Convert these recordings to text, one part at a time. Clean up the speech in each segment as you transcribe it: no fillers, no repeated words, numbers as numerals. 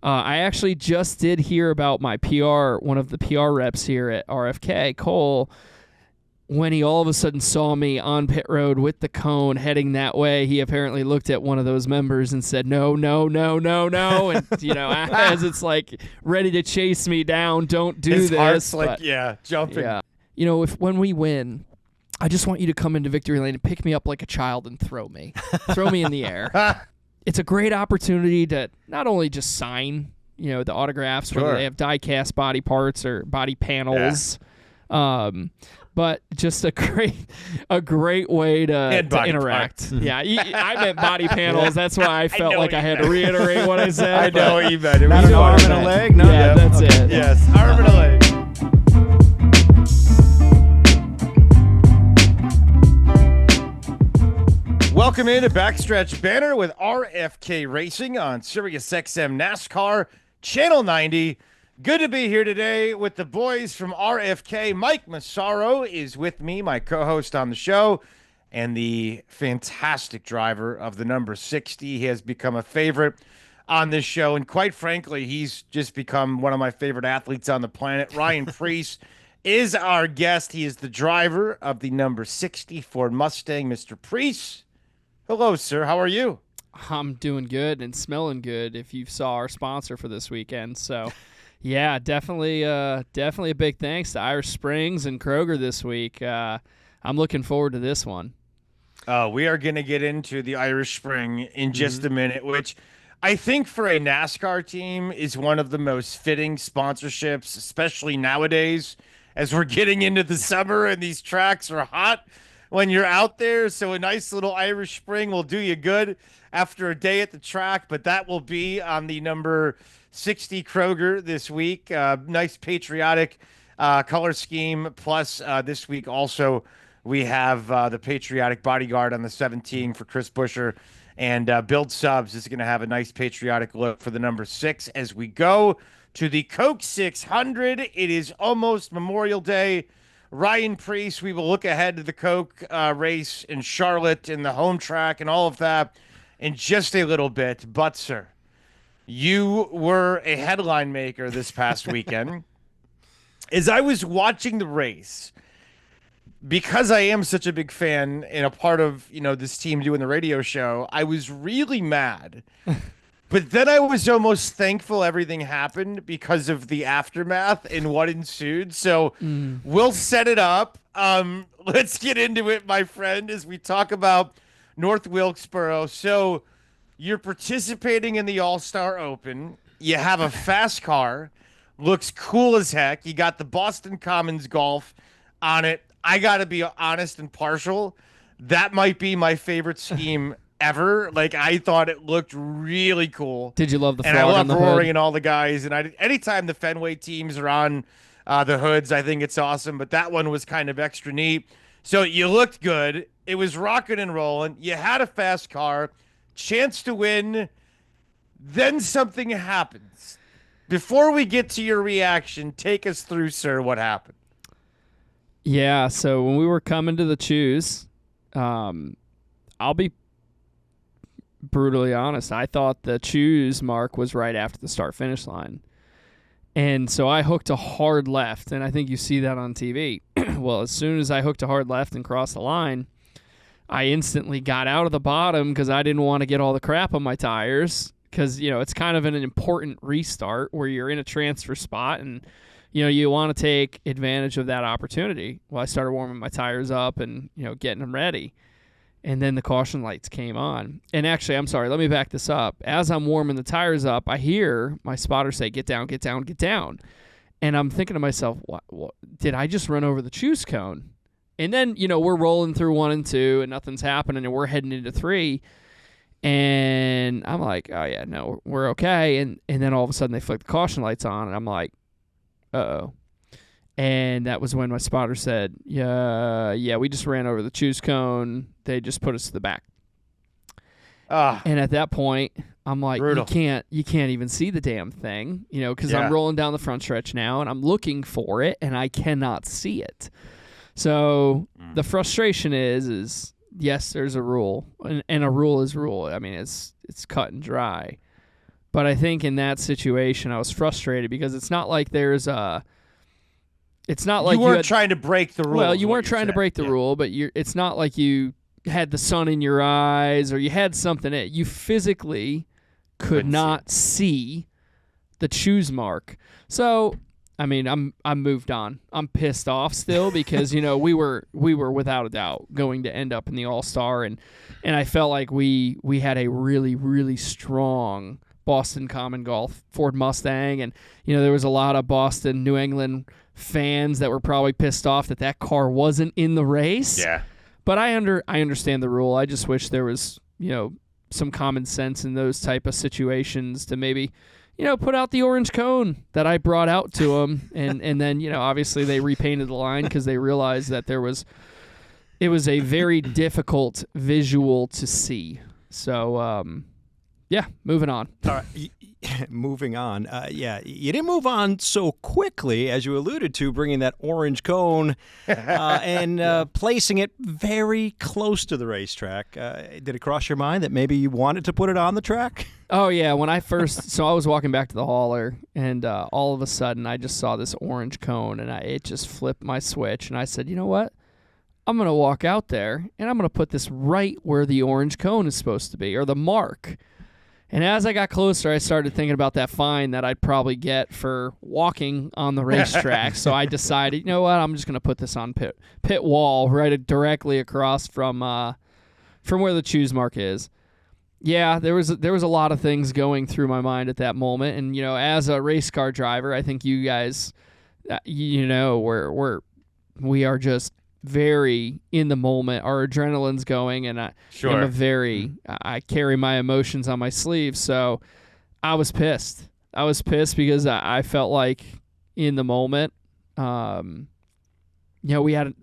I actually just did hear about my PR, one of the PR reps here at RFK, Cole, when he all of a sudden saw me on pit road with the cone heading that way. He apparently looked at one of those members and said, no, no, no, no, no. And, as it's like ready to chase me down, don't do His this. heart's like, jumping. Yeah. When we win, I just want you to come into victory lane and pick me up like a child and throw me. Throw me in the air. It's a great opportunity to not only just sign, the autographs, whether they have die-cast body parts or body panels, but just a great way to interact. Yeah, I meant body panels. That's why I felt like I had to reiterate what I said. I know what you meant. Not an arm and a leg? No, yeah, that's it. Yes, arm and a leg. Welcome into Backstretch Banter with RFK Racing on SiriusXM NASCAR Channel 90. Good to be here today with the boys from RFK. Mike Massaro is with me, my co-host on the show, and the fantastic driver of the number 60. He has become a favorite on this show, and quite frankly, he's just become one of my favorite athletes on the planet. Ryan Preece is our guest. He is the driver of the number 60 Ford Mustang. Mr. Preece, hello, sir. How are you? I'm doing good and smelling good if you saw our sponsor for this weekend. So, yeah, definitely a big thanks to Irish Springs and Kroger this week. I'm looking forward to this one. We are going to get into the Irish Spring in just a minute, which I think for a NASCAR team is one of the most fitting sponsorships, especially nowadays as we're getting into the summer and these tracks are hot when you're out there. So a nice little Irish Spring will do you good after a day at the track, but that will be on the number 60 Kroger this week. Nice patriotic color scheme. Plus this week also we have the patriotic bodyguard on the 17 for Chris Buescher, and Build Subs is going to have a nice patriotic look for the number 6 as we go to the Coke 600. It is almost Memorial Day. Ryan Preece, we will look ahead to the Coke race in Charlotte and the home track and all of that in just a little bit. But, sir, you were a headline maker this past weekend. As I was watching the race, because I am such a big fan and a part of, this team doing the radio show, I was really mad. But then I was almost thankful everything happened because of the aftermath and what ensued. So we'll set it up. Let's get into it, my friend, as we talk about North Wilkesboro. So you're participating in the All-Star Open. You have a fast car. Looks cool as heck. You got the Boston Commons Golf on it. I got to be honest and partial. That might be my favorite scheme ever. Like, I thought it looked really cool. Did you love the and frog I love on the Rory hood? And all the guys. And anytime the Fenway teams are on the hoods, I think it's awesome. But that one was kind of extra neat. So you looked good. It was rocking and rolling. You had a fast car, chance to win. Then something happens. Before we get to your reaction, take us through, sir, what happened. Yeah, so when we were coming to the choose, I'll be brutally honest. I thought the choose mark was right after the start-finish line. And so I hooked a hard left, and I think you see that on TV. Well, as soon as I hooked a hard left and crossed the line, I instantly got out of the bottom because I didn't want to get all the crap on my tires because, it's kind of an important restart where you're in a transfer spot and, you want to take advantage of that opportunity. Well, I started warming my tires up and, getting them ready. And then the caution lights came on. And actually, I'm sorry, let me back this up. As I'm warming the tires up, I hear my spotter say, get down, get down, get down. And I'm thinking to myself, what did I just run over the choose cone? And then, we're rolling through 1 and 2 and nothing's happening and we're heading into 3. And I'm like, oh, yeah, no, we're okay. And then all of a sudden they flick the caution lights on and I'm like, uh-oh. And that was when my spotter said, yeah, we just ran over the choose cone. They just put us to the back. And at that point, I'm like, brutal. you can't even see the damn thing, because I'm rolling down the front stretch now, and I'm looking for it, and I cannot see it. So the frustration is yes, there's a rule, and a rule is rule. I mean, it's cut and dry. But I think in that situation, I was frustrated because it's not like there's a. It's not like you weren't trying to break the rule. Well, you weren't trying to break the rule, but it's not like you had the sun in your eyes or you had something. You physically could not see the choose mark. So, I mean, I'm moved on. I'm pissed off still because we were without a doubt going to end up in the All-Star, and I felt like we had a really, really strong Boston Common Golf Ford Mustang, and there was a lot of Boston, New England fans that were probably pissed off that car wasn't in the race. Yeah. But I understand the rule. I just wish there was, some common sense in those type of situations to maybe, put out the orange cone that I brought out to them. And then, obviously they repainted the line because they realized that it was a very difficult visual to see. So, yeah, moving on. All right. Moving on. You didn't move on so quickly, as you alluded to, bringing that orange cone and placing it very close to the racetrack. Did it cross your mind that maybe you wanted to put it on the track? Oh, yeah. When I I was walking back to the hauler, and all of a sudden I just saw this orange cone, and it just flipped my switch, and I said, you know what? I'm going to walk out there, and I'm going to put this right where the orange cone is supposed to be, or the mark. And as I got closer, I started thinking about that fine that I'd probably get for walking on the racetrack. So I decided, you know what, I'm just going to put this on pit wall right directly across from where the choose mark is. Yeah, there was a lot of things going through my mind at that moment. And, as a race car driver, I think you guys, we are just very in the moment. Our adrenaline's going, and I carry my emotions on my sleeve. So I was pissed. Because I felt like in the moment, we had,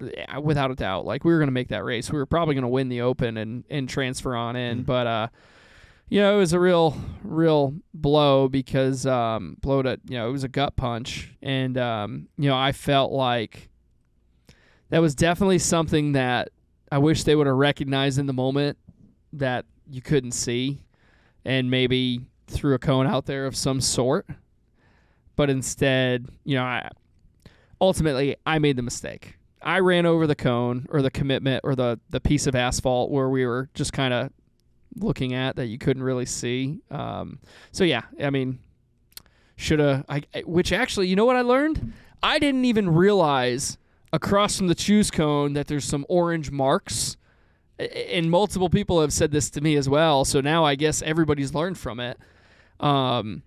without a doubt, like we were going to make that race. We were probably going to win the Open and transfer on in. But, it was a real blow because, it was a gut punch. And, I felt like that was definitely something that I wish they would have recognized in the moment that you couldn't see and maybe threw a cone out there of some sort. But instead, ultimately, I made the mistake. I ran over the cone or the commitment or the piece of asphalt where we were just kind of looking at that you couldn't really see. Should have. Which actually, you know what I learned? I didn't even realize across from the choose cone that there's some orange marks, and multiple people have said this to me as well, so now I guess everybody's learned from it. Where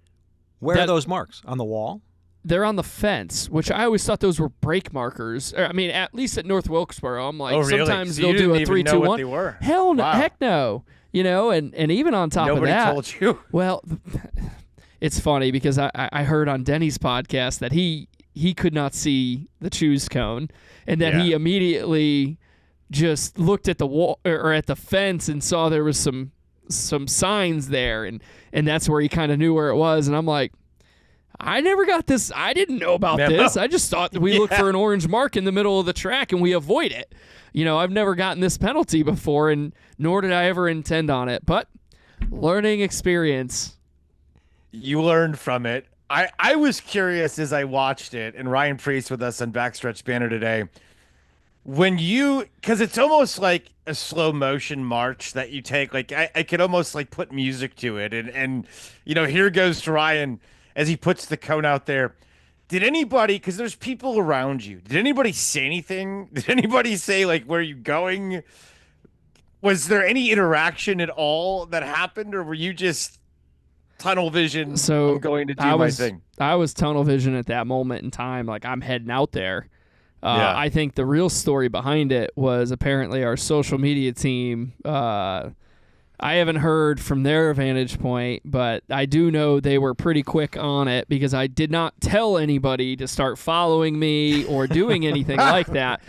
are those marks? On the wall? They're on the fence, which I always thought those were brake markers. I mean, at least at North Wilkesboro, I'm like, sometimes they'll do a 3, 2, 1. They were. Hell no, heck no. And even on top of that, nobody told you. Well, it's funny because I heard on Denny's podcast that he could not see the choose cone, and that he immediately just looked at the wall or at the fence and saw there was some signs there, and that's where he kind of knew where it was. And I'm like, I never got this. I didn't know about this. I just thought that we look for an orange mark in the middle of the track and we avoid it. I've never gotten this penalty before, and nor did I ever intend on it. But learning experience. You learned from it. I was curious as I watched it, and Ryan Preece with us on Backstretch Banter today. Because it's almost like a slow motion march that you take. Like I could almost like put music to it, and here goes to Ryan as he puts the cone out there. Did anybody, because there's people around you, did anybody say anything? Did anybody say, like, where are you going? Was there any interaction at all that happened, or were you just tunnel vision? So I'm going to do my thing. I was tunnel vision at that moment in time. Like, I'm heading out there. I think the real story behind it was apparently our social media team. I haven't heard from their vantage point, but I do know they were pretty quick on it because I did not tell anybody to start following me or doing anything like that.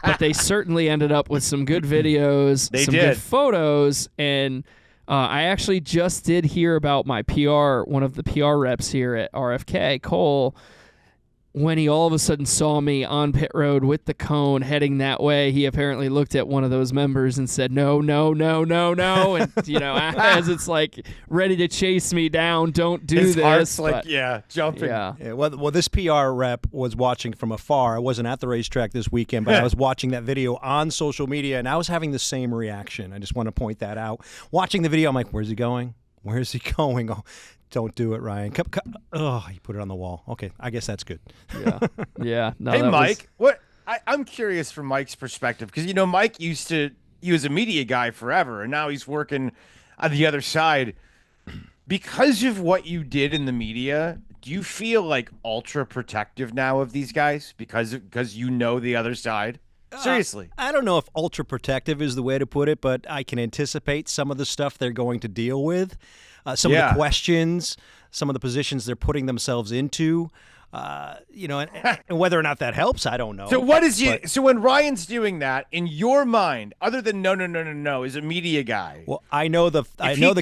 But they certainly ended up with some good videos, good photos, and I actually just did hear about my PR, one of the PR reps here at RFK, Cole. when he all of a sudden saw me on pit road with the cone heading that way, he apparently looked at one of those members and said, no, no, no, no, no. And, as it's like ready to chase me down, don't do His this. heart's like, jumping. Yeah. Yeah, well, this PR rep was watching from afar. I wasn't at the racetrack this weekend, but I was watching that video on social media, and I was having the same reaction. I just want to point that out. Watching the video, I'm like, where's he going? Where's he going? Oh, don't do it, Ryan. Oh, he put it on the wall. Okay, I guess that's good. Yeah. Yeah. No, Hey, Mike, I'm curious from Mike's perspective, because, Mike he was a media guy forever, and now he's working on the other side. Because of what you did in the media, do you feel like ultra protective now of these guys because the other side? Seriously. I don't know if ultra protective is the way to put it, but I can anticipate some of the stuff they're going to deal with, some of the questions, some of the positions they're putting themselves into. And whether or not that helps, I don't know. So when Ryan's doing that, in your mind, other than no, is a media guy. Well, I know the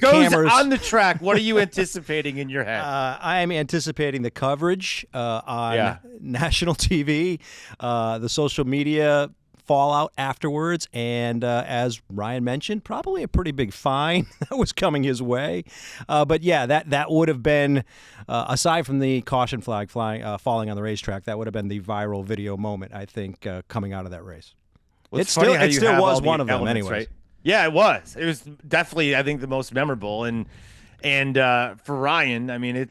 cameras on the track. What are you anticipating in your head? I am anticipating the coverage on national TV, the social media fallout afterwards, and as Ryan mentioned, probably a pretty big fine that was coming his way. But yeah, that would have been, aside from the caution flag falling on the racetrack, that would have been the viral video moment, I think, coming out of that race. Well, it still was one of them, anyways. Right? Yeah, it was. It was definitely, I think, the most memorable. And for Ryan, I mean,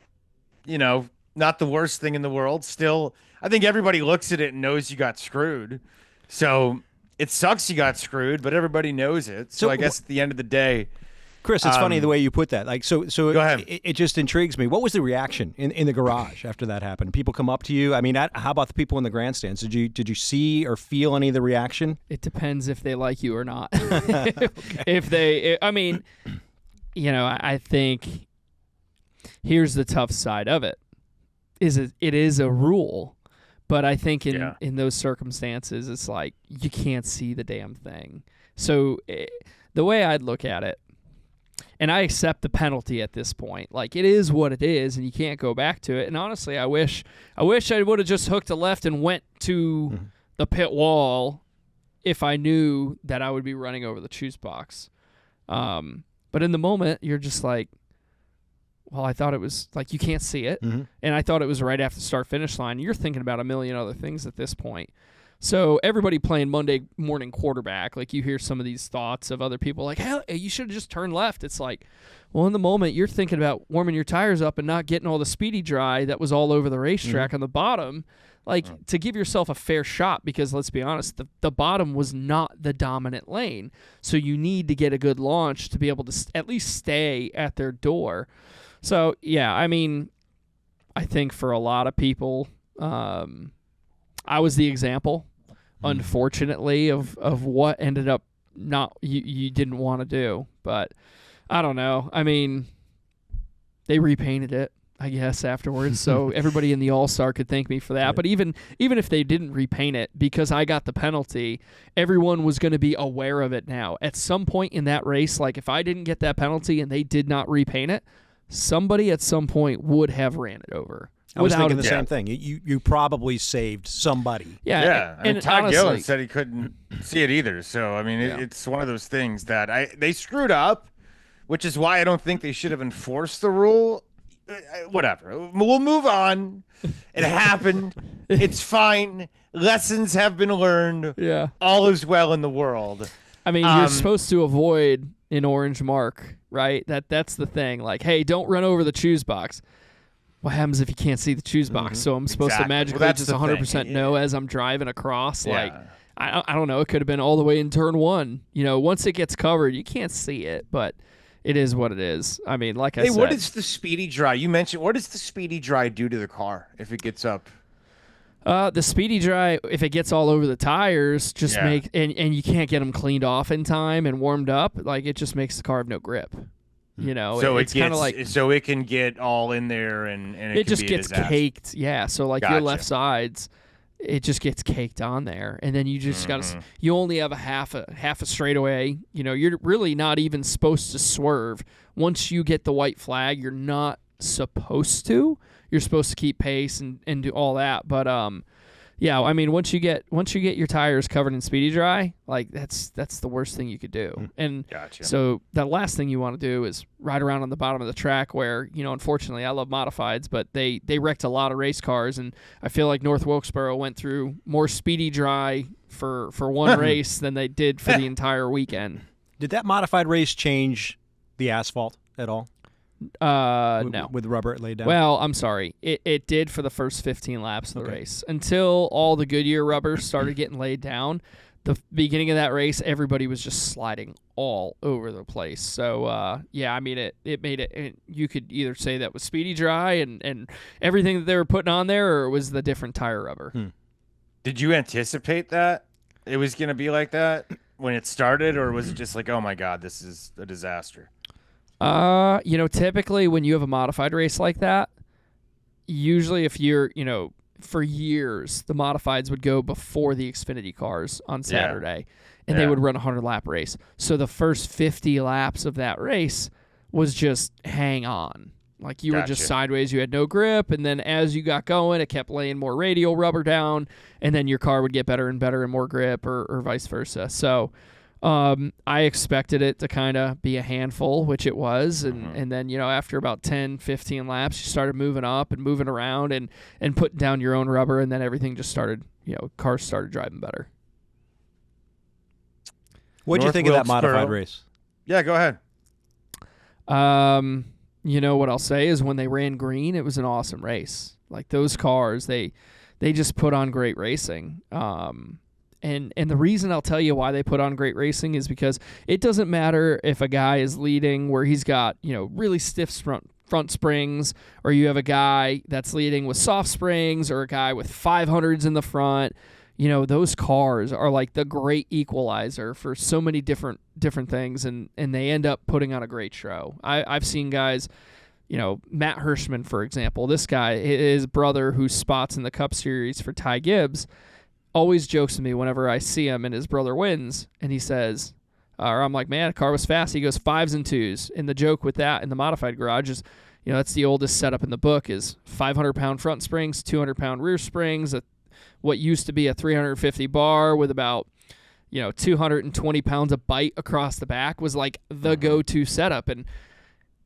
not the worst thing in the world. Still, I think everybody looks at it and knows you got screwed. So it sucks you got screwed, but everybody knows it. So I guess at the end of the day, Chris, it's funny the way you put that. Like, so go ahead. It just intrigues me. What was the reaction in the garage after that happened? People come up to you. I mean, how about the people in the grandstands? Did you see or feel any of the reaction? It depends if they like you or not. Okay. I think here's the tough side of it. It is a rule. But I think in those circumstances, it's like you can't see the damn thing. So the way I'd look at it, and I accept the penalty at this point. Like, it is what it is, and you can't go back to it. And honestly, I wish I would have just hooked a left and went to the pit wall if I knew that I would be running over the choose box. But in the moment, you're just like, well, I thought it was like you can't see it, and I thought it was right after the start-finish line. You're thinking about a million other things at this point. So everybody playing Monday morning quarterback, like you hear some of these thoughts of other people like, hell, you should have just turned left. It's like, well, in the moment, you're thinking about warming your tires up and not getting all the speedy dry that was all over the racetrack on the bottom, like to give yourself a fair shot, because let's be honest, the bottom was not the dominant lane. So you need to get a good launch to be able to at least stay at their door. So, yeah, I mean, I think for a lot of people, I was the example, unfortunately, of what ended up you didn't want to do. But I don't know. I mean, they repainted it, I guess, afterwards. So everybody in the All-Star could thank me for that. But even if they didn't repaint it, because I got the penalty, everyone was going to be aware of it now. At some point in that race, like if I didn't get that penalty and they did not repaint it, somebody at some point would have ran it over. I was thinking the same thing. You probably saved somebody. Yeah. I mean, Todd Gillen said he couldn't see it either. So, I mean, it's one of those things that they screwed up, which is why I don't think they should have enforced the rule. Whatever. We'll move on. It happened. It's fine. Lessons have been learned. Yeah. All is well in the world. I mean, you're supposed to avoid an orange mark, right? That's the thing. Like, hey, don't run over the choose box. What happens if you can't see the choose box? So I'm supposed to magically just 100% know as I'm driving across. Like, I don't know. It could have been all the way in turn one. Once it gets covered, you can't see it, but it is what it is. I mean, like I said. Hey, what is the speedy dry? You mentioned, what does the speedy dry do to the car if it gets up? The speedy dry, if it gets all over the tires, just and you can't get them cleaned off in time and warmed up, like it just makes the car have no grip. So it's kind of like so it can get all in there and it just gets caked. Yeah, so like your left sides, it just gets caked on there, and then you just you only have a half a straightaway. You're really not even supposed to swerve. Once you get the white flag, you're not supposed to. you're supposed to keep pace and do all that. But yeah, I mean, once you get your tires covered in speedy dry, like that's the worst thing you could do. And Gotcha. so the last thing you want to do is ride around on the bottom of the track where, unfortunately, I love modifieds, but they wrecked a lot of race cars, and I feel like North Wilkesboro went through more speedy dry for one race than they did for the entire weekend. Did that modified race change the asphalt at all? No. With rubber laid down? Well, I'm sorry. It did for the first 15 laps of the race. Until all the Goodyear rubber started getting laid down, the beginning of that race, everybody was just sliding all over the place. So, yeah, I mean, it made it, you could either say that was speedy dry and everything that they were putting on there, or it was the different tire rubber. Did you anticipate that it was going to be like that when it started, or was it just like, oh my God, this is a disaster? Typically when you have a modified race like that, usually if you're, for years, the modifieds would go before the Xfinity cars on Saturday, and they would run a 100-lap race. So the first 50 laps of that race was just hang on. Like you were just sideways, you had no grip, and then as you got going, it kept laying more radial rubber down, and then your car would get better and better and more grip, or vice versa. So I expected it to kind of be a handful, which it was, and then, after about 10, 15 laps, you started moving up and moving around and putting down your own rubber, and then everything just started, cars started driving better. What did you think of that modified race? Yeah, go ahead. What I'll say is when they ran green, it was an awesome race. Like those cars, they just put on great racing. And the reason I'll tell you why they put on great racing is because it doesn't matter if a guy is leading where he's got, really stiff front springs, or you have a guy that's leading with soft springs, or a guy with 500s in the front. Those cars are like the great equalizer for so many different things, and they end up putting on a great show. I've seen guys, Matt Hirschman, for example. This guy, his brother who spots in the Cup Series for Ty Gibbs, always jokes with me whenever I see him and his brother wins, and he says, or I'm like, man, the car was fast. He goes 5s and 2s. And the joke with that in the modified garage is, that's the oldest setup in the book, is 500-pound front springs, 200-pound rear springs, what used to be a 350 bar with about, 220 pounds of bite across the back was like the go-to setup. And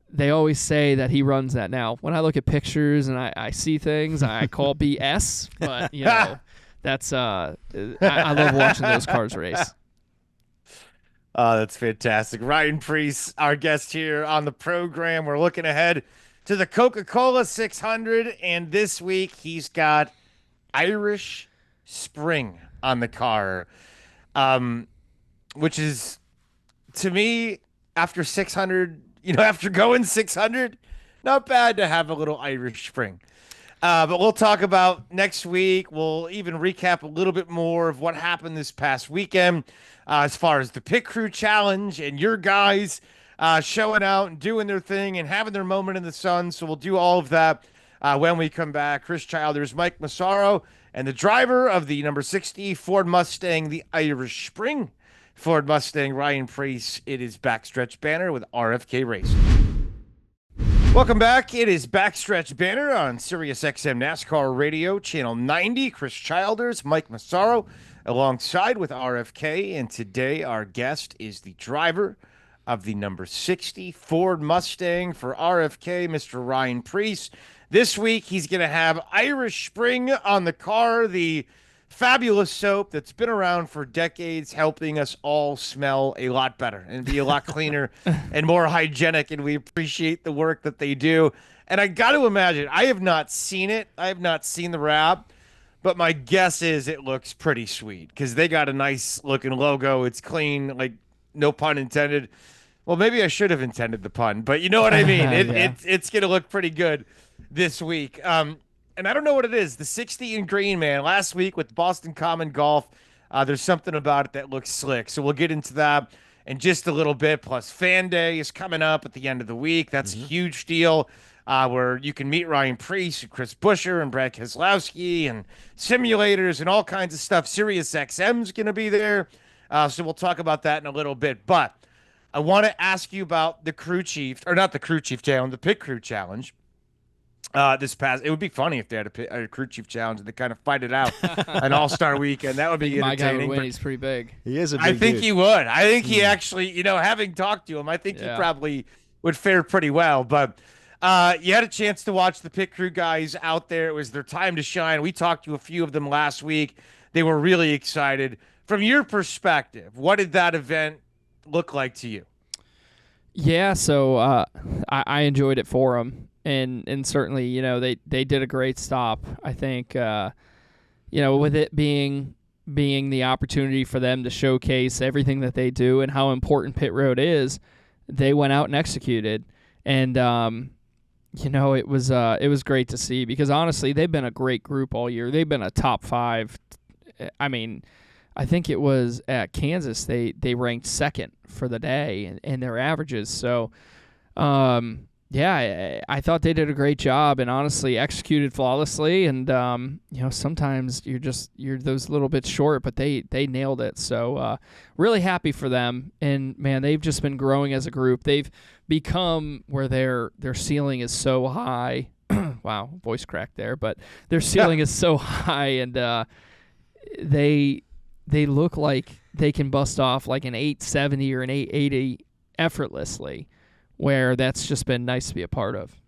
they always say that he runs that now. When I look at pictures and I see things, I call BS, but, that's I love watching those cars race. That's fantastic. Ryan Preece, our guest here on the program. We're looking ahead to the Coca-Cola 600, and this week he's got Irish Spring on the car, which is, to me, after 600, after going 600, not bad to have a little Irish Spring. But we'll talk about next week. We'll even recap a little bit more of what happened this past weekend as far as the Pit Crew Challenge and your guys showing out and doing their thing and having their moment in the sun. So we'll do all of that when we come back. Chris Childers, Mike Massaro, and the driver of the number 60 Ford Mustang, the Irish Spring Ford Mustang, Ryan Preece. It is Backstretch Banter with RFK Racing. Welcome back. It is Backstretch Banter on Sirius XM NASCAR Radio, Channel 90. Chris Childers, Mike Massaro, alongside with RFK. And today our guest is the driver of the number 60 Ford Mustang for RFK, Mr. Ryan Preece. This week he's going to have Irish Spring on the car, the fabulous soap that's been around for decades, helping us all smell a lot better and be a lot cleaner and more hygienic. And we appreciate the work that they do. And I got to imagine, I have not seen it. I have not seen the wrap, but my guess is it looks pretty sweet because they got a nice looking logo. It's clean, like no pun intended. Well, maybe I should have intended the pun, but you know what I mean? It's going to look pretty good this week. And I don't know what it is. The 60 in green, man. Last week with Boston Common Golf, there's something about it that looks slick. So we'll get into that in just a little bit. Plus, Fan Day is coming up at the end of the week. That's a huge deal where you can meet Ryan Preece and Chris Buescher and Brad Keselowski and simulators and all kinds of stuff. Sirius XM's going to be there. So we'll talk about that in a little bit. But I want to ask you about the crew chief, or not the crew chief challenge, the pit crew challenge. This past. It would be funny if they had a crew chief challenge and they kind of fight it out an All-Star weekend. That would be My guy would entertaining. win. He's pretty big. He is a big I think dude. he would. I think he actually, having talked to him, I think he probably would fare pretty well. But you had a chance to watch the pit crew guys out there. It was their time to shine. We talked to a few of them last week. They were really excited. From your perspective, what did that event look like to you? Yeah, so I enjoyed it for them. And certainly, they did a great stop. I think, with it being the opportunity for them to showcase everything that they do and how important pit road is, they went out and executed. And, it was great to see because, honestly, they've been a great group all year. They've been a top 5. I mean, I think it was at Kansas they ranked second for the day in their averages. So, I thought they did a great job and honestly executed flawlessly. And sometimes you're those little bits short, but they nailed it. So really happy for them. And man, they've just been growing as a group. They've become where their ceiling is so high. Wow, voice crack there, but their ceiling is so high, and they look like they can bust off like an 870 or an 880 effortlessly, where that's just been nice to be a part of.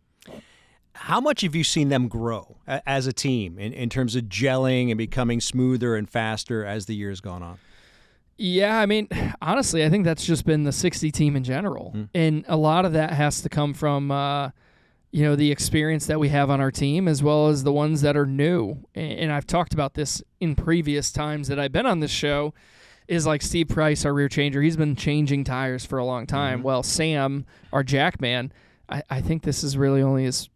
How much have you seen them grow as a team in terms of gelling and becoming smoother and faster as the year's gone on? Yeah, I mean, honestly, I think that's just been the 60 team in general. And a lot of that has to come from, the experience that we have on our team as well as the ones that are new. And I've talked about this in previous times that I've been on this show, is like Steve Price, our rear changer. He's been changing tires for a long time. Well, Sam, our jackman, I think this is really only his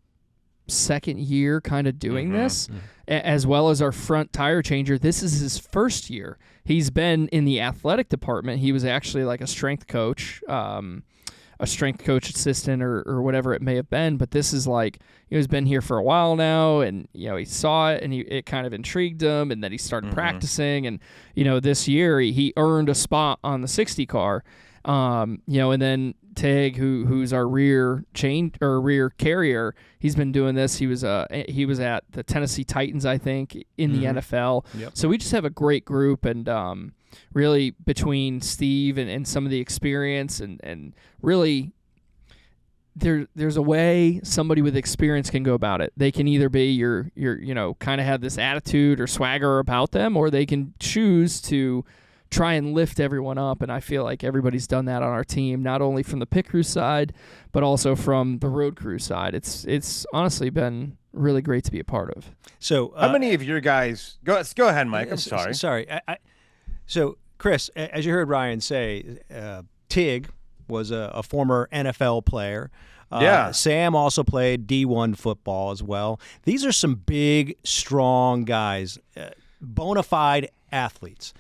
second year kind of doing this, as well as our front tire changer. This is his first year. He's been in the athletic department. He was actually like a strength coach, assistant or whatever it may have been. But this is like, he's been here for a while now, and he saw it and it kind of intrigued him, and then he started practicing. And this year he earned a spot on the 60 car. And then Tig, who's our rear carrier, he's been doing this. He was at the Tennessee Titans, I think, in the NFL. Yep. So we just have a great group, and really between Steve and some of the experience and really there's a way somebody with experience can go about it. They can either be your kind of have this attitude or swagger about them, or they can choose to try and lift everyone up, and I feel like everybody's done that on our team, not only from the pit crew side, but also from the road crew side. It's honestly been really great to be a part of. So, how many of your guys go ahead, Mike? I'm sorry. Sorry. So, Chris, as you heard Ryan say, Tig was a former NFL player. Sam also played D1 football as well. These are some big, strong guys, bona fide athletes.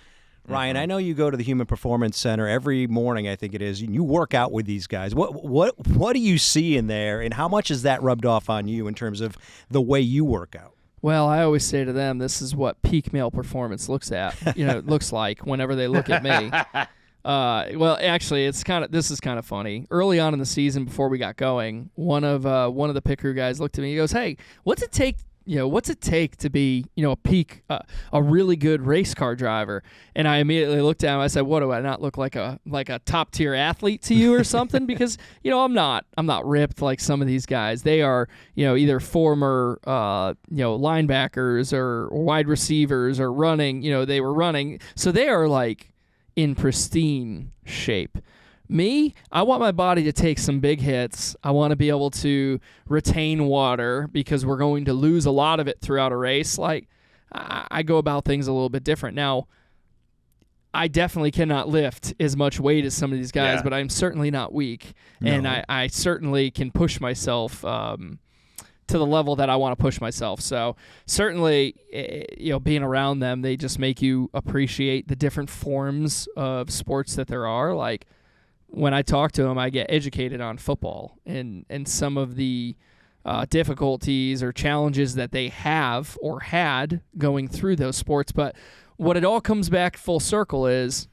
Ryan, I know you go to the Human Performance Center every morning, I think it is, and you work out with these guys. What do you see in there, and how much has that rubbed off on you in terms of the way you work out? Well, I always say to them, this is what peak male performance looks like whenever they look at me. Well, actually, this is kind of funny. Early on in the season, before we got going, one of the pit crew guys looked at me. He goes, "Hey, what's it take to be, a really good race car driver?" And I immediately looked at him. I said, "What, do I not look like a top tier athlete to you or something?" Because I'm not ripped like some of these guys. They are either former linebackers or wide receivers or running. They were running, so they are like in pristine shape. Me, I want my body to take some big hits. I want to be able to retain water because we're going to lose a lot of it throughout a race. Like, I go about things a little bit different. Now, I definitely cannot lift as much weight as some of these guys, but I'm certainly not weak. No. And I certainly can push myself to the level that I want to push myself. So certainly, being around them, they just make you appreciate the different forms of sports that there are. Like, when I talk to them, I get educated on football and some of the difficulties or challenges that they have or had going through those sports. But what it all comes back full circle is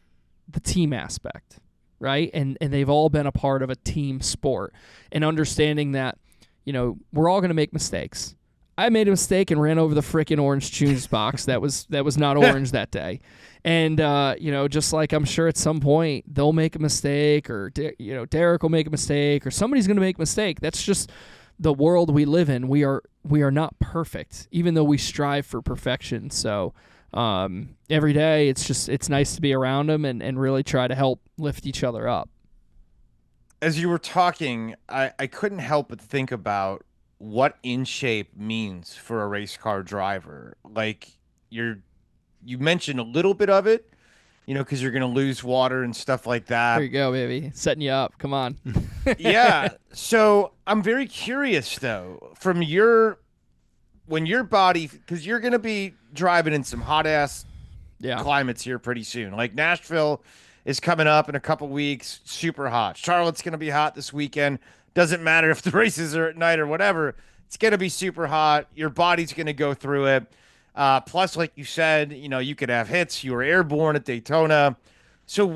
the team aspect, right? And they've all been a part of a team sport and understanding that we're all going to make mistakes. I made a mistake and ran over the frickin' orange juice box that was not orange that day. And, just like I'm sure at some point they'll make a mistake, or, Derek will make a mistake, or somebody's going to make a mistake. That's just the world we live in. We are not perfect, even though we strive for perfection. So every day it's nice to be around them and really try to help lift each other up. As you were talking, I couldn't help but think about what in shape means for a race car driver. Like you mentioned a little bit of it, because you're going to lose water and stuff like that. There you go, baby. Setting you up. Come on. Yeah. So I'm very curious though, when your body, because you're going to be driving in some hot ass climates here pretty soon. Like Nashville is coming up in a couple weeks, super hot. Charlotte's going to be hot this weekend. Doesn't matter if the races are at night or whatever. It's going to be super hot. Your body's going to go through it. Plus, like you said, you could have hits. You were airborne at Daytona. So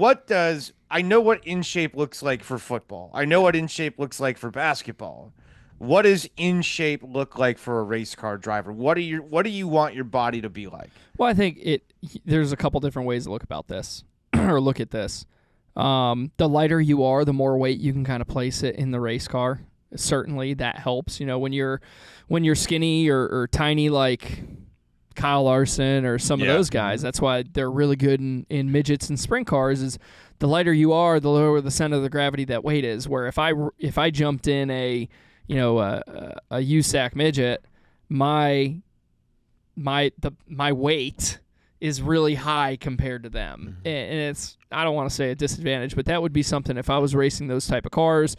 I know what in shape looks like for football. I know what in shape looks like for basketball. What does in shape look like for a race car driver? What do you want your body to be like? Well, I think there's a couple different ways to look about this or look at this. The lighter you are, the more weight you can kind of place it in the race car. Certainly that helps. When you're skinny or tiny like Kyle Larson or some of those guys, that's why they're really good in midgets and sprint cars. Is the lighter you are, the lower the center of the gravity that weight is. Where if I jumped in a USAC midget, my weight is really high compared to them. And it's, I don't want to say a disadvantage, but that would be something. If I was racing those type of cars,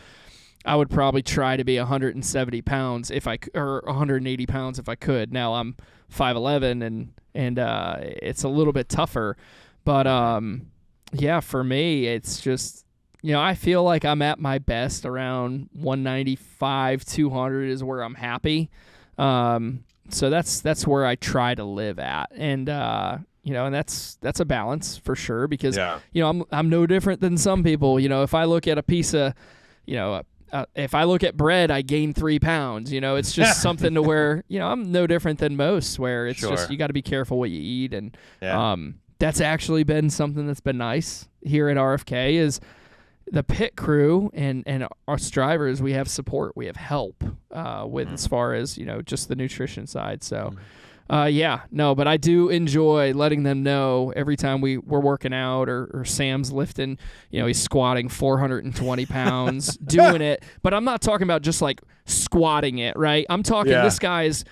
I would probably try to be 170 pounds or 180 pounds if I could. Now I'm 5'11", and it's a little bit tougher. But for me, it's just, I feel like I'm at my best around 195, 200 is where I'm happy. So that's where I try to live at, and and that's a balance for sure, because I'm no different than some people. If I look at a piece of, if I look at bread, I gain 3 pounds. It's just something to where I'm no different than most. Where it's just you got to be careful what you eat, and that's actually been something that's been nice here at RFK is the pit crew and us drivers. We have support, we have help with as far as just the nutrition side. So but I do enjoy letting them know every time we're working out or Sam's lifting, he's squatting 420 pounds doing it, but I'm not talking about just like squatting it, right? I'm talking this guy's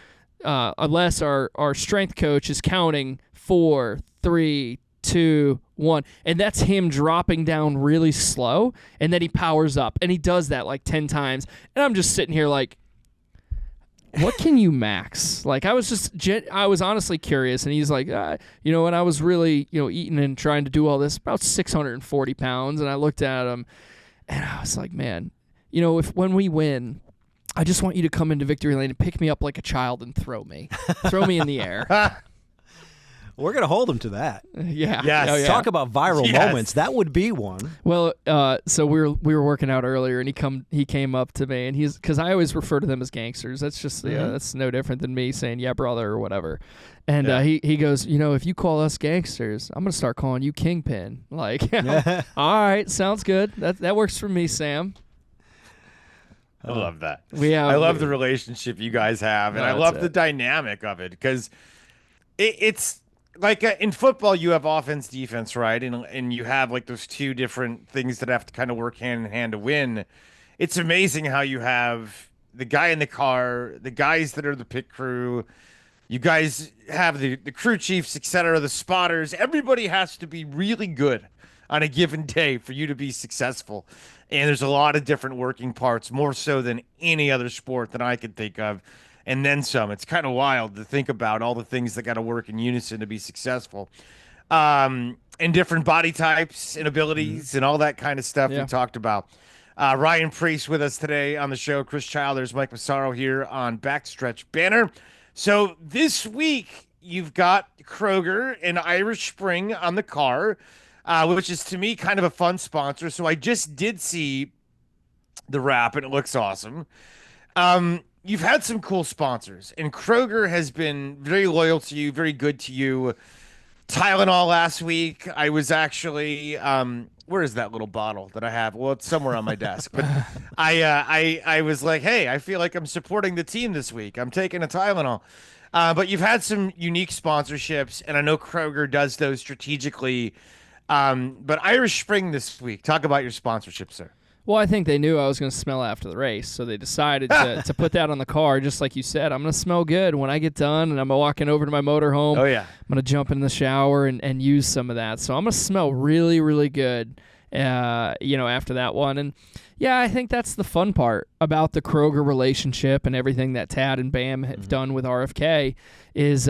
unless our strength coach is counting 4, 3, 2, 1, and that's him dropping down really slow, and then he powers up, and he does that like 10 times, and I'm just sitting here like, what can you max? Like I was honestly curious, and he's like, when I was really eating and trying to do all this, about 640 pounds, and I looked at him, and I was like, man, when we win, I just want you to come into victory lane and pick me up like a child and throw me in the air. We're going to hold him to that. Yeah. Yes. Oh, yeah. Talk about viral moments. That would be one. Well, so we were working out earlier, and he came up to me, and because I always refer to them as gangsters. That's just that's no different than me saying yeah brother or whatever. And he goes, if you call us gangsters, I'm gonna start calling you Kingpin. Like, all right, sounds good. That works for me, Sam. I love that. I love the relationship you guys have, and I love the dynamic of it, because it's. Like in football, you have offense, defense, right? And you have like those two different things that have to kind of work hand in hand to win. It's amazing how you have the guy in the car, the guys that are the pit crew, you guys have the crew chiefs, etc., the spotters. Everybody has to be really good on a given day for you to be successful. And there's a lot of different working parts, more so than any other sport that I could think of. And then some. It's kind of wild to think about all the things that got to work in unison to be successful. And different body types and abilities and all that kind of stuff we talked about. Ryan Preece with us today on the show. Chris Childers, Mike Massaro here on Backstretch Banter. So this week, you've got Kroger and Irish Spring on the car, which is to me kind of a fun sponsor. So I just did see the wrap, and it looks awesome. You've had some cool sponsors, and Kroger has been very loyal to you, very good to you. Tylenol last week. I was actually where is that little bottle that I have? Well, it's somewhere on my desk. But I was like, hey, I feel like I'm supporting the team this week. I'm taking a Tylenol. But you've had some unique sponsorships, and I know Kroger does those strategically. But Irish Spring this week. Talk about your sponsorship, sir. Well, I think they knew I was going to smell after the race, so they decided to put that on the car, just like you said. I'm going to smell good when I get done, and I'm walking over to my motorhome. Oh, yeah. I'm going to jump in the shower and use some of that. So I'm going to smell really, really good, after that one. And, yeah, I think that's the fun part about the Kroger relationship and everything that Tad and Bam have done with RFK is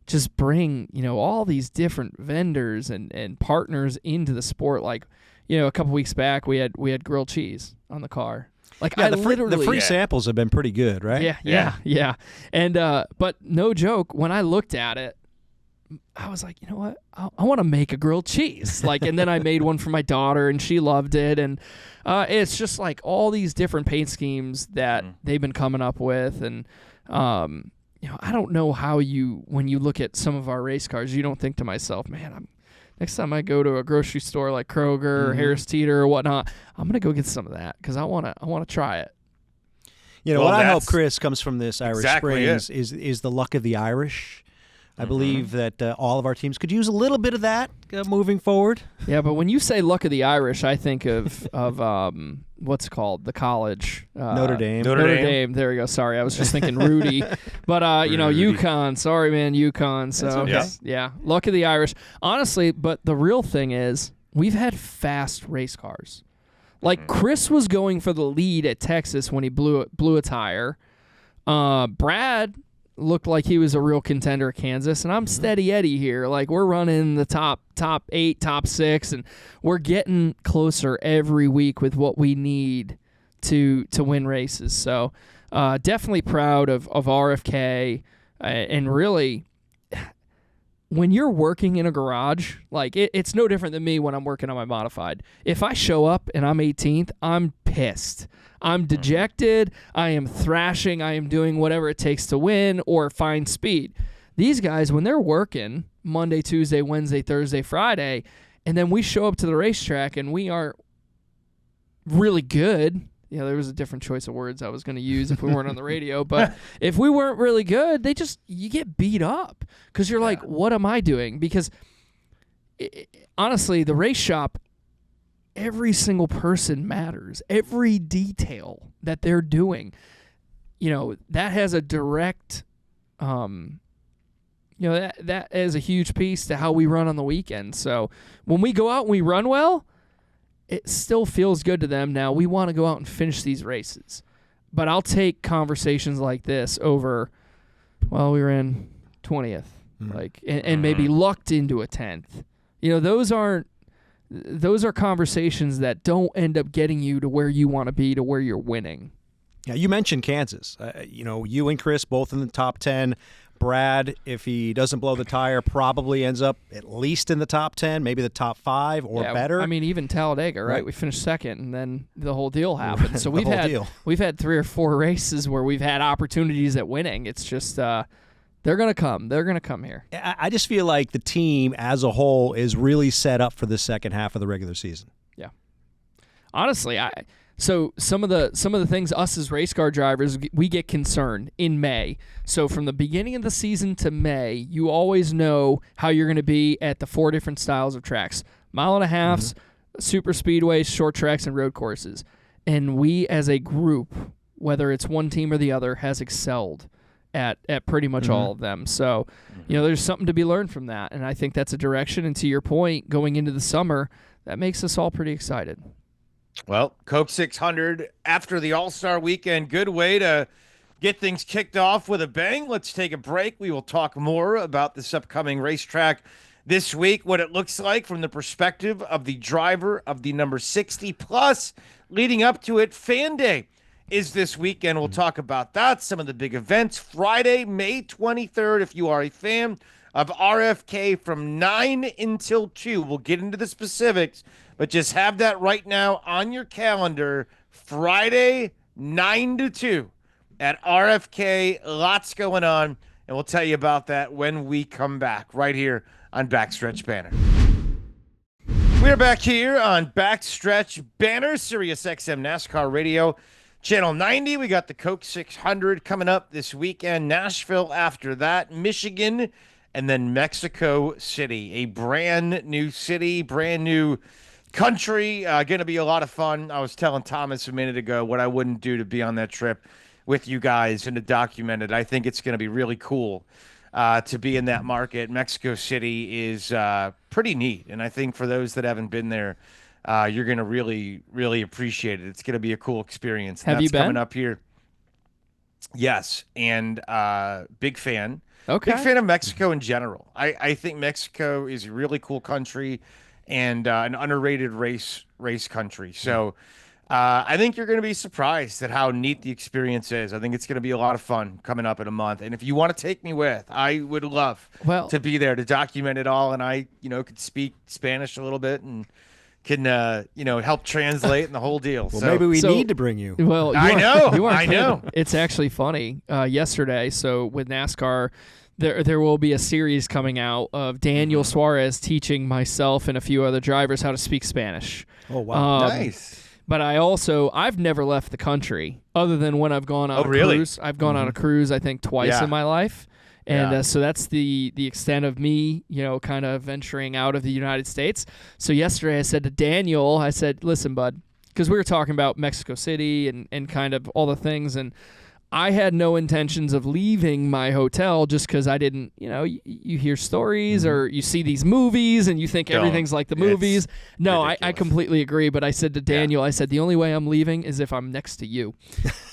just bring, all these different vendors and partners into the sport, like, a couple weeks back, we had grilled cheese on the car. Like, yeah, the free samples have been pretty good, right? Yeah. And but no joke, when I looked at it, I was like, you know what? I want to make a grilled cheese. Like, and then I made one for my daughter, and she loved it. And it's just like all these different paint schemes that they've been coming up with, and I don't know how when you look at some of our race cars, you don't think to myself, man, next time I go to a grocery store like Kroger or Harris Teeter or whatnot, I'm gonna go get some of that because I wanna try it. What I hope, Chris, comes from this Irish Springs is the luck of the Irish. I believe that all of our teams could use a little bit of that moving forward. Yeah, but when you say luck of the Irish, I think of what's it called, the college Notre Dame. Notre Dame. There we go. Sorry, I was just thinking Rudy, but UConn. Sorry, man, UConn. So yeah, luck of the Irish. Honestly, but the real thing is we've had fast race cars. Like Chris was going for the lead at Texas when he blew a tire. Brad looked like he was a real contender at Kansas, and I'm steady Eddie here. Like, we're running the top 8, top 6, and we're getting closer every week with what we need to win races. So definitely proud of RFK, and really, when you're working in a garage, like it's no different than me when I'm working on my modified. If I show up and I'm 18th, I'm pissed. I'm dejected. I am thrashing. I am doing whatever it takes to win or find speed. These guys, when they're working Monday, Tuesday, Wednesday, Thursday, Friday, and then we show up to the racetrack and we are really good. There was a different choice of words I was going to use if we weren't on the radio. But if we weren't really good, you get beat up because you're like, what am I doing? Because honestly, the race shop, every single person matters. Every detail that they're doing, that has a direct, that is a huge piece to how we run on the weekend. So when we go out and we run well, it still feels good to them. Now, we want to go out and finish these races. But I'll take conversations like this over, we were in 20th, and maybe lucked into a 10th. Those are conversations that don't end up getting you to where you want to be, to where you're winning. Yeah, you mentioned Kansas. You and Chris both in the top 10. Brad, if he doesn't blow the tire, probably ends up at least in the top 10, maybe the top 5 or better. I mean, even Talladega, right? We finished second, and then the whole deal happened. So we've had 3 or 4 races where we've had opportunities at winning. It's just they're going to come. They're going to come here. I just feel like the team as a whole is really set up for the second half of the regular season. Yeah. Honestly, So some of the things us as race car drivers, we get concerned in May. So from the beginning of the season to May, you always know how you're going to be at the 4 different styles of tracks: 1.5 miles, super speedways, short tracks, and road courses. And we as a group, whether it's one team or the other, has excelled at pretty much all of them. So, there's something to be learned from that. And I think that's a direction. And to your point, going into the summer, that makes us all pretty excited. Well, Coke 600 after the All-Star weekend, good way to get things kicked off with a bang. Let's take a break. We will talk more about this upcoming racetrack this week, what it looks like from the perspective of the driver of the number 60 plus leading up to it. Fan Day is this weekend. We'll talk about that, some of the big events. Friday, May 23rd, if you are a fan of RFK, from 9 until 2. We'll get into the specifics, but just have that right now on your calendar. Friday, 9-2 at RFK. Lots going on, and we'll tell you about that when we come back right here on Backstretch Banter. We're back here on Backstretch Banter, Sirius XM NASCAR Radio, Channel 90. We got the Coke 600 coming up this weekend. Nashville after that, Michigan, and then Mexico City. A brand new city, brand new country. Going to be a lot of fun. I was telling Thomas a minute ago what I wouldn't do to be on that trip with you guys and to document it. I think it's going to be really cool to be in that market. Mexico City is pretty neat, and I think for those that haven't been there, you're going to really, really appreciate it. It's going to be a cool experience. Have you been? Coming up here. Yes, and big fan. Okay. Big fan of Mexico in general. I think Mexico is a really cool country and an underrated race country. So I think you're going to be surprised at how neat the experience is. I think it's going to be a lot of fun coming up in a month. And if you want to take me with, I would love to be there to document it all. And I, could speak Spanish a little bit and can, help translate and the whole deal. Well, maybe we need to bring you. Well, I know. It's actually funny. Yesterday, so with NASCAR, there will be a series coming out of Daniel Suarez teaching myself and a few other drivers how to speak Spanish. Oh, wow. Nice. But I've never left the country other than when I've gone on a cruise. I've gone on a cruise, I think, twice in my life. And so that's the extent of me, kind of venturing out of the United States. So yesterday I said to Daniel, listen, bud, because we were talking about Mexico City and kind of all the things, and I had no intentions of leaving my hotel just because I didn't, you hear stories or you see these movies and you think everything's like the movies. No, I completely agree. But I said to Daniel, I said, the only way I'm leaving is if I'm next to you.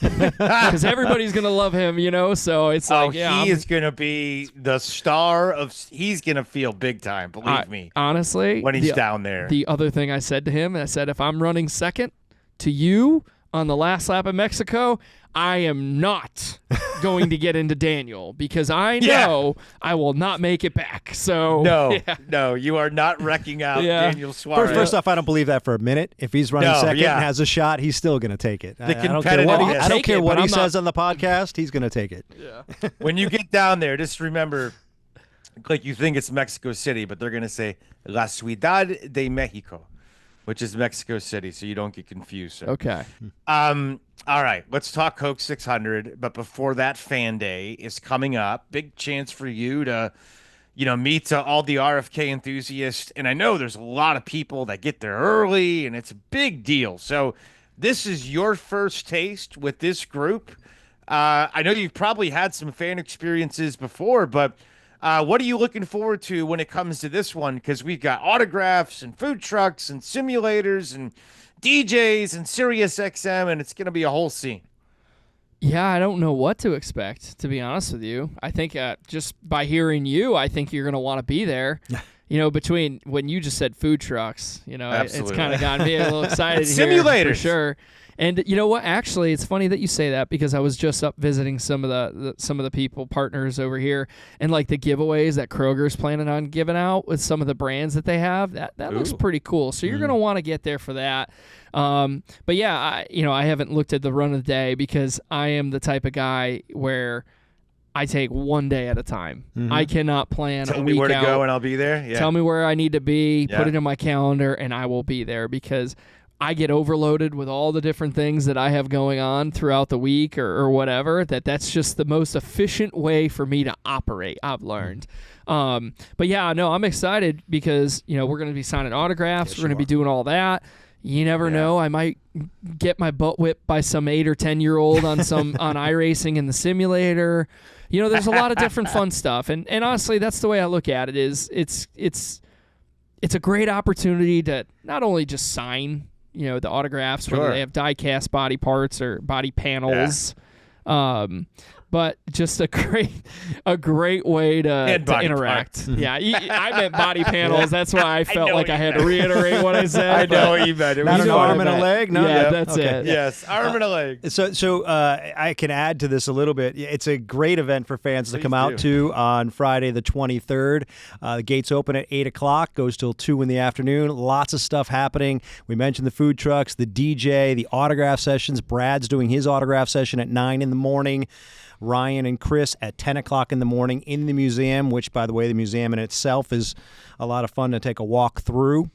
Because everybody's going to love him, so it's he is going to be the star of, he's going to feel big time, believe me. Honestly. When he's down there. The other thing I said to him, I said, if I'm running second to you on the last lap of Mexico, I am not going to get into Daniel because I know I will not make it back. So no, you are not wrecking out Daniel Suarez. First off, I don't believe that for a minute. If he's running second and has a shot, he's still going to take it. I don't care what he says on the podcast. He's going to take it. Yeah. When you get down there, just remember, like you think it's Mexico City, but they're going to say La Ciudad de Mexico, which is Mexico City, so you don't get confused. So. Okay. All right, let's talk Coke 600. But before that, Fan Day is coming up. Big chance for you to, meet all the RFK enthusiasts. And I know there's a lot of people that get there early, and it's a big deal. So this is your first taste with this group. I know you've probably had some fan experiences before, but what are you looking forward to when it comes to this one? Because we've got autographs and food trucks and simulators and DJs and Sirius XM, and it's going to be a whole scene. Yeah, I don't know what to expect, to be honest with you. I think just by hearing you, I think you're going to want to be there. Between when you just said food trucks, it's kind of gotten me a little excited here. Simulators. For sure. And you know what? Actually, it's funny that you say that because I was just up visiting some of the people, partners over here, and like the giveaways that Kroger's planning on giving out with some of the brands that they have. That looks pretty cool. So you're going to want to get there for that. But yeah, I haven't looked at the run of the day because I am the type of guy where I take one day at a time. I cannot plan a week out. Tell me where to go and I'll be there. Yeah. Tell me where I need to be, put it in my calendar, and I will be there because I get overloaded with all the different things that I have going on throughout the week or whatever, that's just the most efficient way for me to operate, I've learned. But yeah, no, I'm excited because, we're going to be signing autographs. We're going to be doing all that. You never know. I might get my butt whipped by some 8 or 10-year-old on iRacing in the simulator. There's a lot of different fun stuff. And honestly, that's the way I look at it is it's a great opportunity to not only just sign the autographs, whether they have die-cast body parts or body panels. But just a great way to interact. Yeah, I meant body panels. That's why I felt like I had to reiterate what I said. I know what you meant. It Not was an arm and a leg? No? Yeah, that's Okay. it. Yes, arm and a leg. So I can add to this a little bit. It's a great event for fans to come out to on Friday the 23rd. The gates open at 8 o'clock, goes till 2 in the afternoon. Lots of stuff happening. We mentioned the food trucks, the DJ, the autograph sessions. Brad's doing his autograph session at 9 in the morning. Ryan and Chris at 10 o'clock in the morning in the museum, which, by the way, the museum in itself is a lot of fun to take a walk through.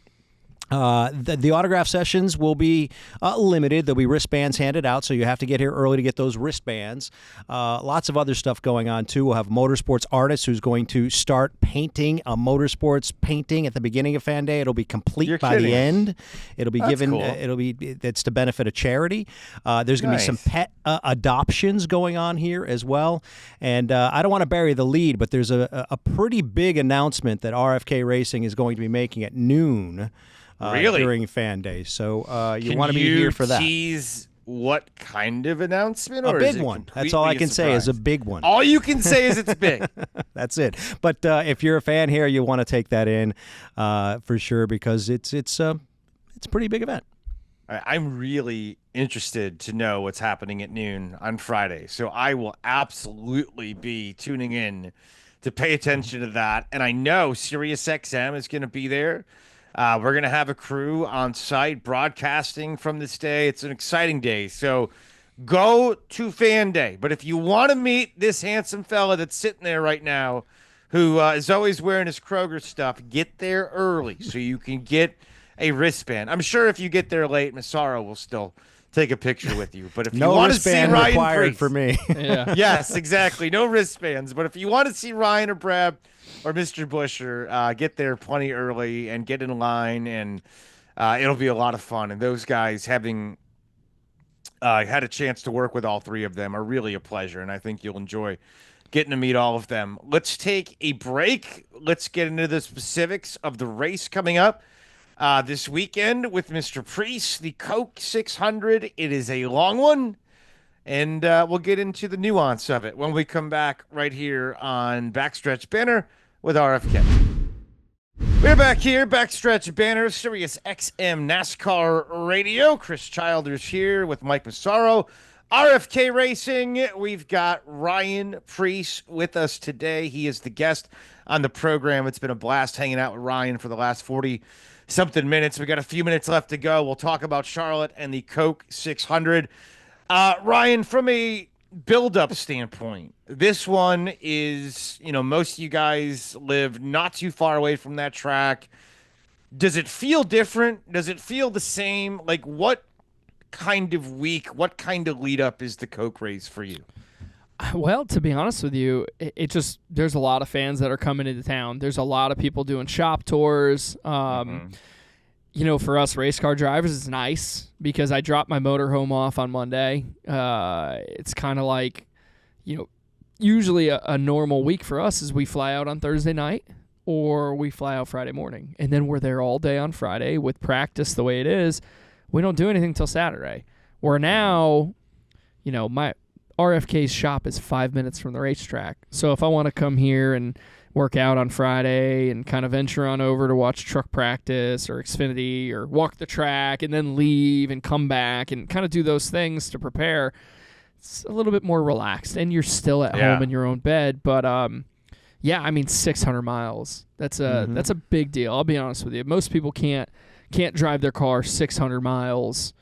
The autograph sessions will be limited. There'll be wristbands handed out, so you have to get here early to get those wristbands. Lots of other stuff going on, too. We'll have a motorsports artist who's going to start painting a motorsports painting at the beginning of Fan Day. It'll be complete by the end. It'll be given. Cool. That's to benefit a charity. There's going to be some pet adoptions going on here as well. And I don't want to bury the lead, but there's a pretty big announcement that RFK Racing is going to be making at noon. Really? During Fan Day. So you want to be here for that. Can you tease what kind of announcement? A or big is it one. That's all I can say is a big one. All you can say is it's big. That's it. But if you're a fan here, you want to take that in for sure because it's a pretty big event. I'm really interested to know what's happening at noon on Friday. So I will absolutely be tuning in to pay attention to that. And I know SiriusXM is going to be there. We're going to have a crew on site broadcasting from this day. It's an exciting day. So go to Fan Day. But if you want to meet this handsome fella that's sitting there right now who is always wearing his Kroger stuff, get there early so you can get a wristband. I'm sure if you get there late, Massaro will still take a picture with you. But if you want to see Ryan required Preece, for me. Yeah. Yes, exactly. No wristbands. But if you want to see Ryan or Brad or Mr. Busher, get there plenty early and get in line, and it'll be a lot of fun. And those guys, having had a chance to work with all three of them, are really a pleasure, and I think you'll enjoy getting to meet all of them. Let's take a break. Let's get into the specifics of the race coming up this weekend with Mr. Preece, the Coke 600. It is a long one. And we'll get into the nuance of it when we come back right here on Backstretch Banter with RFK. We're back here, Backstretch Banter, Sirius XM NASCAR Radio. Chris Childers here with Mike Massaro. RFK Racing, we've got Ryan Preece with us today. He is the guest on the program. It's been a blast hanging out with Ryan for the last 40-something minutes. We got a few minutes left to go. We'll talk about Charlotte and the Coke 600. Ryan, from a build-up standpoint, this one is, most of you guys live not too far away from that track. Does it feel different? Does it feel the same? Like, what kind of week, what kind of lead-up is the Coke race for you? Well, to be honest with you, it just, there's a lot of fans that are coming into town. There's a lot of people doing shop tours. For us race car drivers, it's nice because I dropped my motorhome off on Monday. It's kind of like, usually a normal week for us is we fly out on Thursday night or we fly out Friday morning. And then we're there all day on Friday with practice the way it is. We don't do anything till Saturday. Where now, my RFK's shop is 5 minutes from the racetrack. So if I want to come here and work out on Friday and kind of venture on over to watch truck practice or Xfinity or walk the track and then leave and come back and kind of do those things to prepare, it's a little bit more relaxed and you're still at home in your own bed. But 600 miles, that's a big deal. I'll be honest with you. Most people can't drive their car 600 miles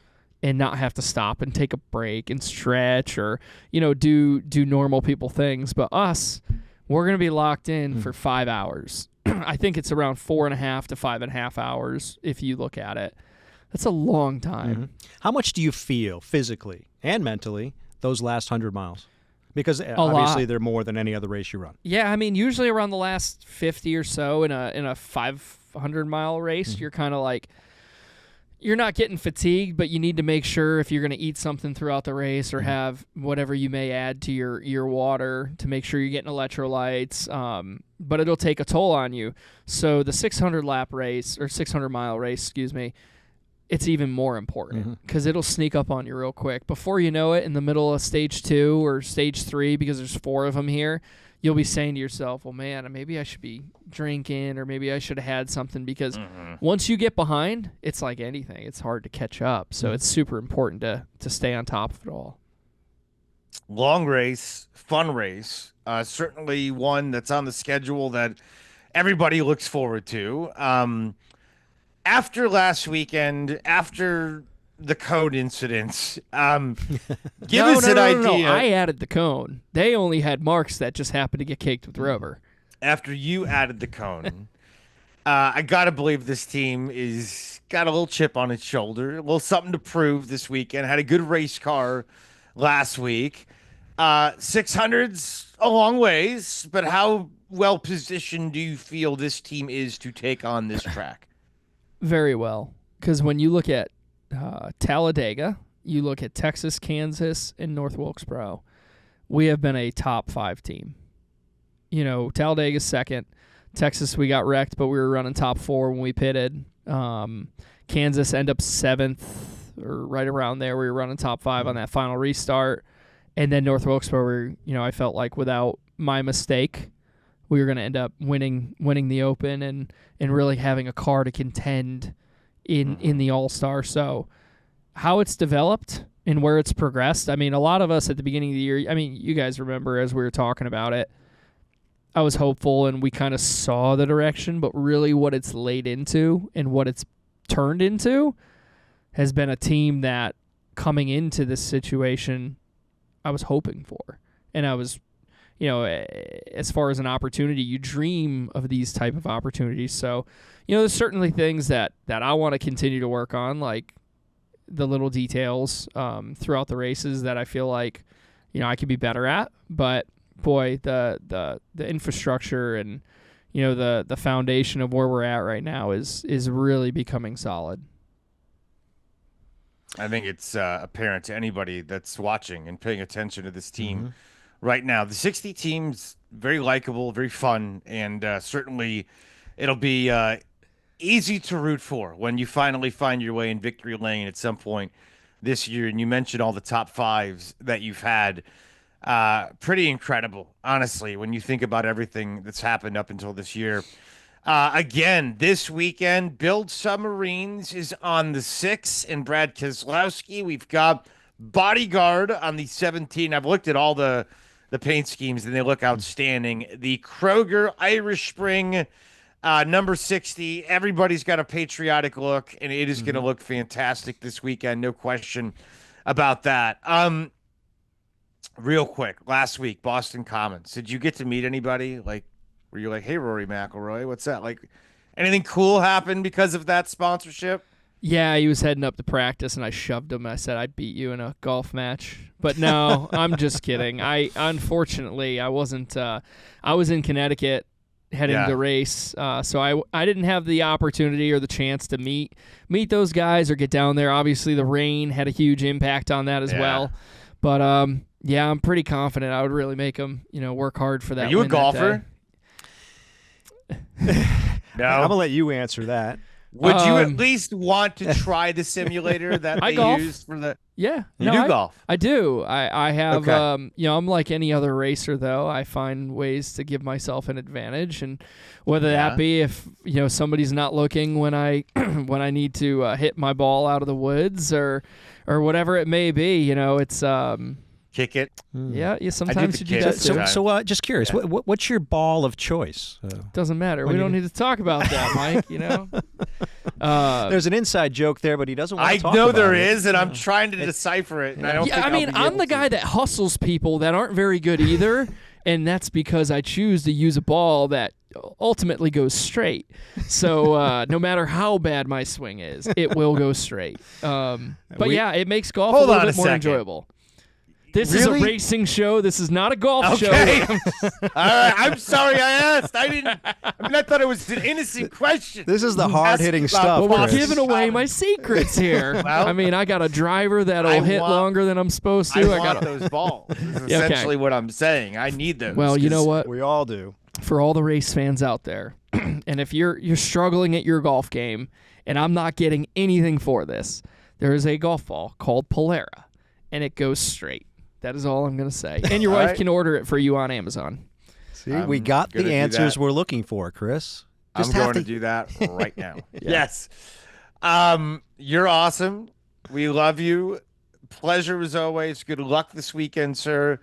and not have to stop and take a break and stretch or, do normal people things. But us, we're going to be locked in for 5 hours. I think it's around 4.5 to 5.5 hours if you look at it. That's a long time. How much do you feel physically and mentally those last 100 miles? Because obviously they're more than any other race you run. Yeah, usually around the last 50 or so in a 500-mile race, you're kind of like, you're not getting fatigued, but you need to make sure if you're going to eat something throughout the race or have whatever you may add to your water to make sure you're getting electrolytes. But it'll take a toll on you. So the 600-lap race or 600-mile race, it's even more important because it'll sneak up on you real quick. Before you know it, in the middle of stage 2 or stage 3, because there's 4 of them here, you'll be saying to yourself, well, man, maybe I should be drinking or maybe I should have had something, because once you get behind, it's like anything. It's hard to catch up. So it's super important to stay on top of it all. Long race, fun race, certainly one that's on the schedule that everybody looks forward to. After last weekend, after the cone incidents, give us an idea. No. I added the cone. They only had marks that just happened to get caked with rubber. After you added the cone, I got to believe this team is got a little chip on its shoulder, a little something to prove this weekend. Had a good race car last week. 600's a long ways, but how well positioned do you feel this team is to take on this track? Very well, because when you look at Talladega, you look at Texas, Kansas, and North Wilkesboro, we have been a top 5 team. You know, Talladega's second. Texas, we got wrecked, but we were running top 4 when we pitted. Kansas ended up 7th or right around there. We were running top 5 on that final restart. And then North Wilkesboro, I felt like without my mistake, we were going to end up winning the Open and really having a car to contend in the All-Star. So how it's developed and where it's progressed, I mean, a lot of us at the beginning of the year, I mean, you guys remember as we were talking about it, I was hopeful and we kind of saw the direction, but really what it's laid into and what it's turned into has been a team that coming into this situation I was hoping for. And I was, as far as an opportunity, you dream of these type of opportunities. So, there's certainly things that I want to continue to work on, like the little details throughout the races that I feel like, I could be better at. But boy, the infrastructure and, the foundation of where we're at right now is really becoming solid. I think it's apparent to anybody that's watching and paying attention to this team right now. The 60 team's very likable, very fun, and certainly it'll be easy to root for when you finally find your way in victory lane at some point this year. And you mentioned all the top 5s that you've had. Pretty incredible, honestly, when you think about everything that's happened up until this year. Again, this weekend, Build Submarines is on the 6th, and Brad Keselowski. We've got Bodyguard on the 17th. I've looked at all the paint schemes, and they look outstanding. The Kroger Irish Spring, number 60. Everybody's got a patriotic look, and it is going to look fantastic this weekend. No question about that. Real quick, last week, Boston Commons. Did you get to meet anybody? Were you like, hey, Rory McIlroy, what's that? Like, anything cool happened because of that sponsorship? Yeah, he was heading up to practice, and I shoved him. I said, I'd beat you in a golf match. But no, I'm just kidding. Unfortunately, I wasn't. I was in Connecticut heading to race, so I didn't have the opportunity or the chance to meet those guys or get down there. Obviously, the rain had a huge impact on that as well. But, I'm pretty confident I would really make them, work hard for that. Are you a golfer? No. I'm going to let you answer that. Would you at least want to try the simulator that they used for the... Yeah. You do golf? I do. I have, I'm like any other racer, though. I find ways to give myself an advantage, and whether that be if, somebody's not looking when I when I need to hit my ball out of the woods or whatever it may be, it's... Kick it. Yeah, sometimes you do that. So just curious, what's your ball of choice? Doesn't matter. We don't need to talk about that, Mike, There's an inside joke there, but he doesn't want to talk about it. I know there is, and I'm trying to decipher it, and I don't think I'm the guy that hustles people that aren't very good either, and that's because I choose to use a ball that ultimately goes straight. So no matter how bad my swing is, it will go straight. It makes golf a little bit more enjoyable. This is a racing show. This is not a golf show. All right. I'm sorry I asked. I thought it was an innocent question. This is the hard-hitting stuff. Well, we're giving away my secrets here. Well, I got a driver that'll hit longer than I'm supposed to. I got those balls. Is essentially what I'm saying. I need those. Well, you know what? We all do. for all the race fans out there, and if you're struggling at your golf game, and I'm not getting anything for this, there is a golf ball called Polara, and it goes straight. That is all I'm going to say. And your wife can order it for you on Amazon. See, we got the answers we're looking for, Chris. I'm going to do that right now. Yes. You're awesome. We love you. Pleasure as always. Good luck this weekend, sir.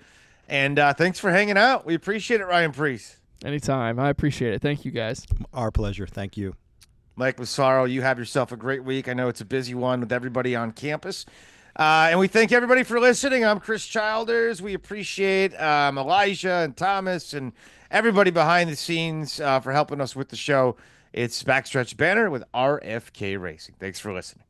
And thanks for hanging out. We appreciate it, Ryan Preece. Anytime. I appreciate it. Thank you, guys. Our pleasure. Thank you. Mike Massaro, you have yourself a great week. I know it's a busy one with everybody on campus. And we thank everybody for listening. I'm Chris Childers. We appreciate Elijah and Thomas and everybody behind the scenes for helping us with the show. It's Backstretch Banter with RFK Racing. Thanks for listening.